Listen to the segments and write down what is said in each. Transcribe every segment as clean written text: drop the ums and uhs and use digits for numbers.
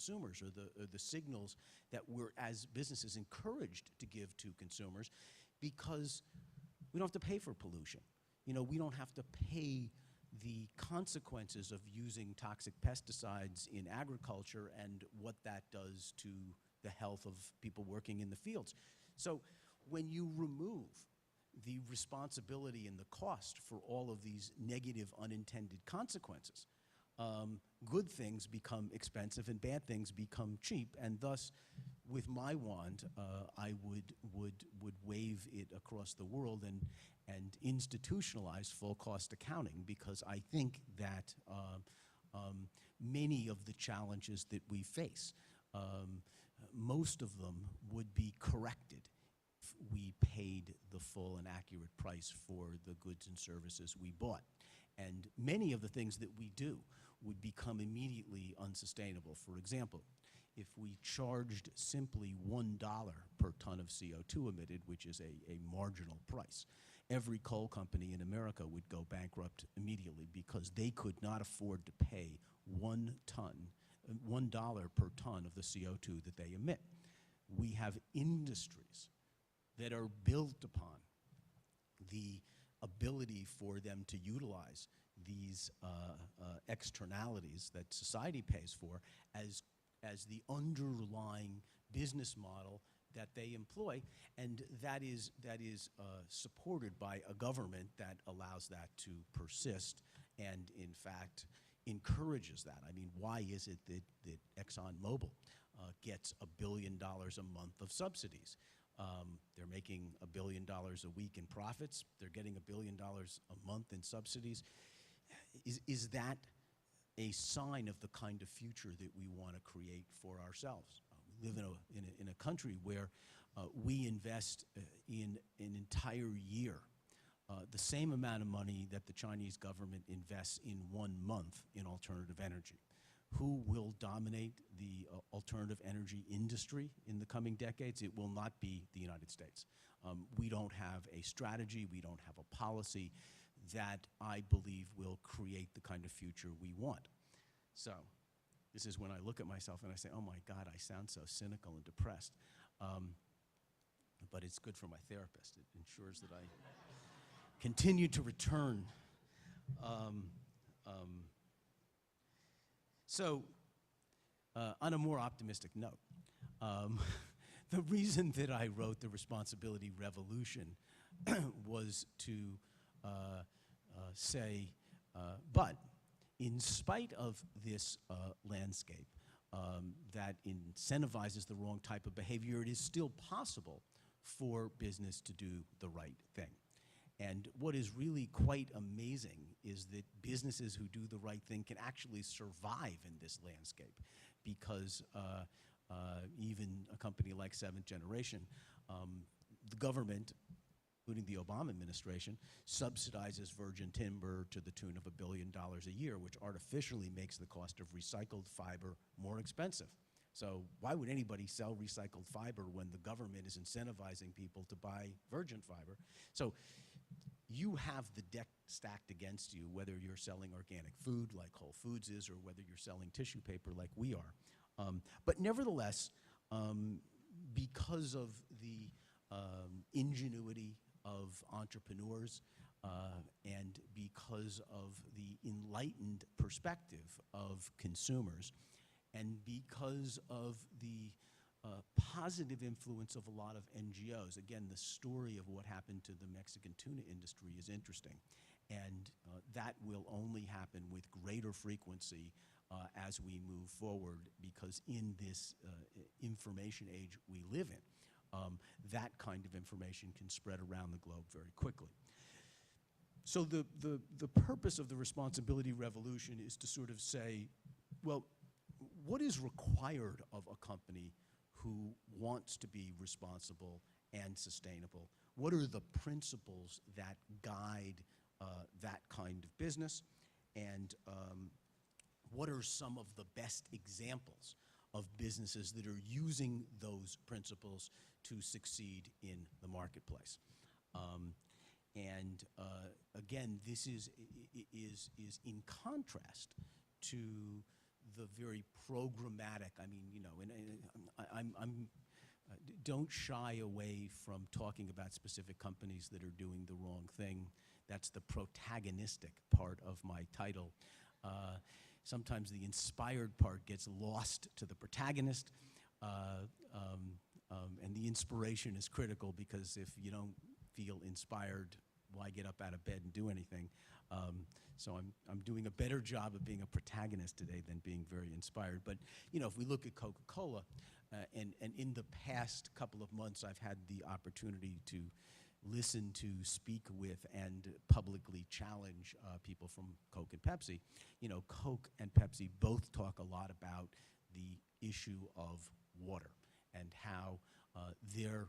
consumers, or the signals that we're, as businesses, encouraged to give to consumers, because we don't have to pay for pollution. You know, we don't have to pay the consequences of using toxic pesticides in agriculture and what that does to the health of people working in the fields. So when you remove the responsibility and the cost for all of these negative unintended consequences, good things become expensive and bad things become cheap, and thus, with my wand, I would wave it across the world and institutionalize full cost accounting, because I think that many of the challenges that we face, most of them would be corrected if we paid the full and accurate price for the goods and services we bought. And many of the things that we do would become immediately unsustainable. For example, if we charged simply $1 per ton of CO2 emitted, which is a marginal price, every coal company in America would go bankrupt immediately, because they could not afford to pay $1 per ton of the CO2 that they emit. We have industries that are built upon the ability for them to utilize these externalities that society pays for as the underlying business model that they employ, and that is supported by a government that allows that to persist and, in fact, encourages that. I mean, why is it that ExxonMobil gets $1 billion a month of subsidies? They're making $1 billion a week in profits. They're getting $1 billion a month in subsidies. Is that a sign of the kind of future that we want to create for ourselves? We live in a country where we invest in an entire year the same amount of money that the Chinese government invests in 1 month in alternative energy. Who will dominate the alternative energy industry in the coming decades? It will not be the United States. We don't have a strategy, we don't have a policy that I believe will create the kind of future we want. So this is when I look at myself and I say, oh my God, I sound so cynical and depressed. But it's good for my therapist. It ensures that I continue to return. So on a more optimistic note, the reason that I wrote The Responsibility Revolution was to say, but in spite of this landscape that incentivizes the wrong type of behavior, it is still possible for business to do the right thing. And what is really quite amazing is that businesses who do the right thing can actually survive in this landscape, because even a company like Seventh Generation, the government, including the Obama administration, subsidizes virgin timber to the tune of $1 billion a year, which artificially makes the cost of recycled fiber more expensive. So why would anybody sell recycled fiber when the government is incentivizing people to buy virgin fiber? So you have the deck stacked against you, whether you're selling organic food like Whole Foods is, or whether you're selling tissue paper like we are. But nevertheless, because of the ingenuity of entrepreneurs and because of the enlightened perspective of consumers, and because of the positive influence of a lot of NGOs. Again, the story of what happened to the Mexican tuna industry is interesting, and that will only happen with greater frequency as we move forward, because in this information age we live in, that kind of information can spread around the globe very quickly. So the purpose of the responsibility revolution is to sort of say, well, what is required of a company who wants to be responsible and sustainable? What are the principles that guide that kind of business? And what are some of the best examples of businesses that are using those principles to succeed in the marketplace? Again, this is in contrast to the very programmatic. I mean, you know, don't shy away from talking about specific companies that are doing the wrong thing. That's the protagonistic part of my title. Sometimes the inspired part gets lost to the protagonist, and the inspiration is critical, because if you don't feel inspired, why get up out of bed and do anything? So I'm doing a better job of being a protagonist today than being very inspired. But you know, if we look at Coca-Cola, and in the past couple of months, I've had the opportunity to listen to, speak with, and publicly challenge people from Coke and Pepsi. You know, Coke and Pepsi both talk a lot about the issue of water and how their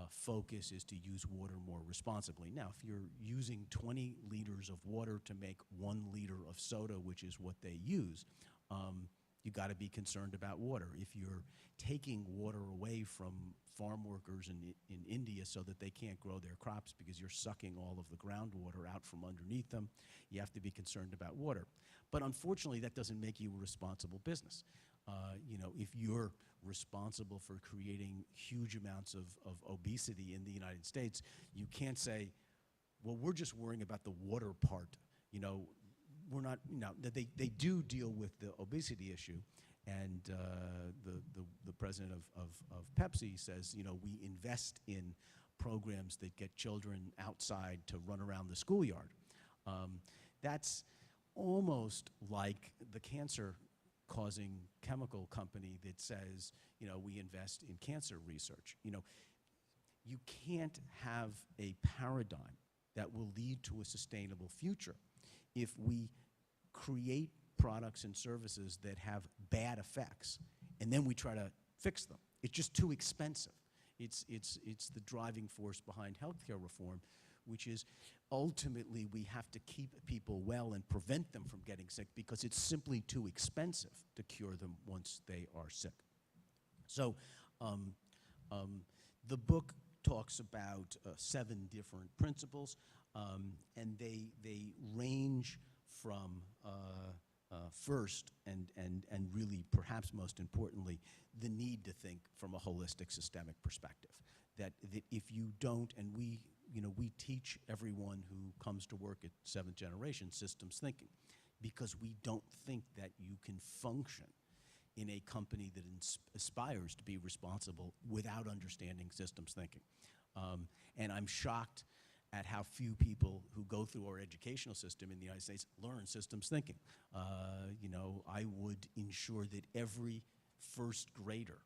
focus is to use water more responsibly. Now, if you're using 20 liters of water to make 1 liter of soda, which is what they use, you got to be concerned about water. If you're taking water away from farm workers in India so that they can't grow their crops because you're sucking all of the groundwater out from underneath them, you have to be concerned about water. But unfortunately, that doesn't make you a responsible business. You know, if you're responsible for creating huge amounts of obesity in the United States, you can't say, well, we're just worrying about the water part. You know, we're not, you know, they do deal with the obesity issue. And the president of Pepsi says, you know, we invest in programs that get children outside to run around the schoolyard. That's almost like the cancer-causing chemical company that says, you know, we invest in cancer research. You know, you can't have a paradigm that will lead to a sustainable future if we create products and services that have bad effects, and then we try to fix them. It's just too expensive. It's the driving force behind healthcare reform, which is ultimately we have to keep people well and prevent them from getting sick because it's simply too expensive to cure them once they are sick. So the book talks about 7 different principles, and they range from first and really perhaps most importantly, the need to think from a holistic systemic perspective. That if you don't, and we teach everyone who comes to work at 7th Generation systems thinking, because we don't think that you can function in a company that aspires to be responsible without understanding systems thinking. And I'm shocked at how few people who go through our educational system in the United States learn systems thinking. You know, I would ensure that every first grader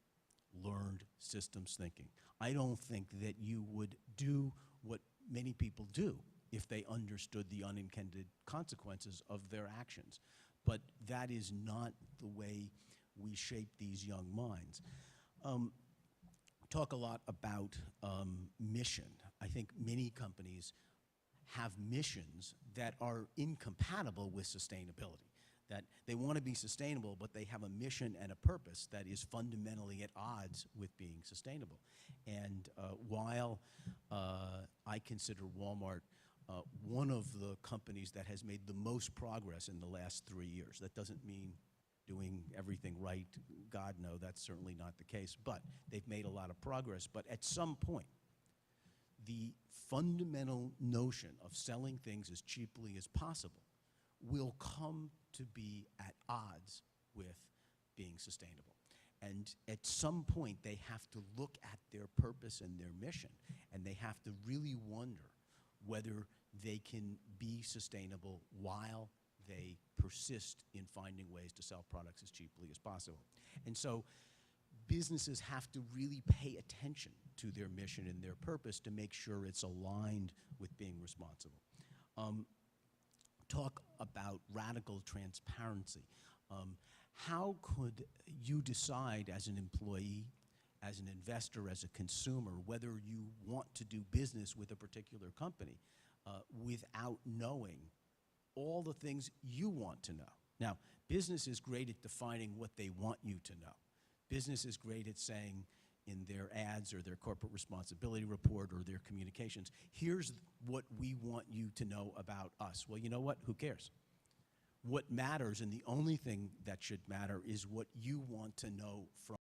learned systems thinking. I don't think that you would do what many people do if they understood the unintended consequences of their actions. But that is not the way we shape these young minds. Talk a lot about mission. I think many companies have missions that are incompatible with sustainability. That they want to be sustainable, but they have a mission and a purpose that is fundamentally at odds with being sustainable. And while I consider Walmart one of the companies that has made the most progress in the last 3 years, that doesn't mean doing everything right. God, no, that's certainly not the case. But they've made a lot of progress. But at some point, the fundamental notion of selling things as cheaply as possible will come to be at odds with being sustainable. And at some point, they have to look at their purpose and their mission, and they have to really wonder whether they can be sustainable while they persist in finding ways to sell products as cheaply as possible. And so businesses have to really pay attention to their mission and their purpose to make sure it's aligned with being responsible. Talk about radical transparency. How could you decide as an employee, as an investor, as a consumer, whether you want to do business with a particular company without knowing all the things you want to know? Now, business is great at defining what they want you to know. Business is great at saying in their ads or their corporate responsibility report or their communications, here's what we want you to know about us. Well, you know what? Who cares? What matters, and the only thing that should matter, is what you want to know from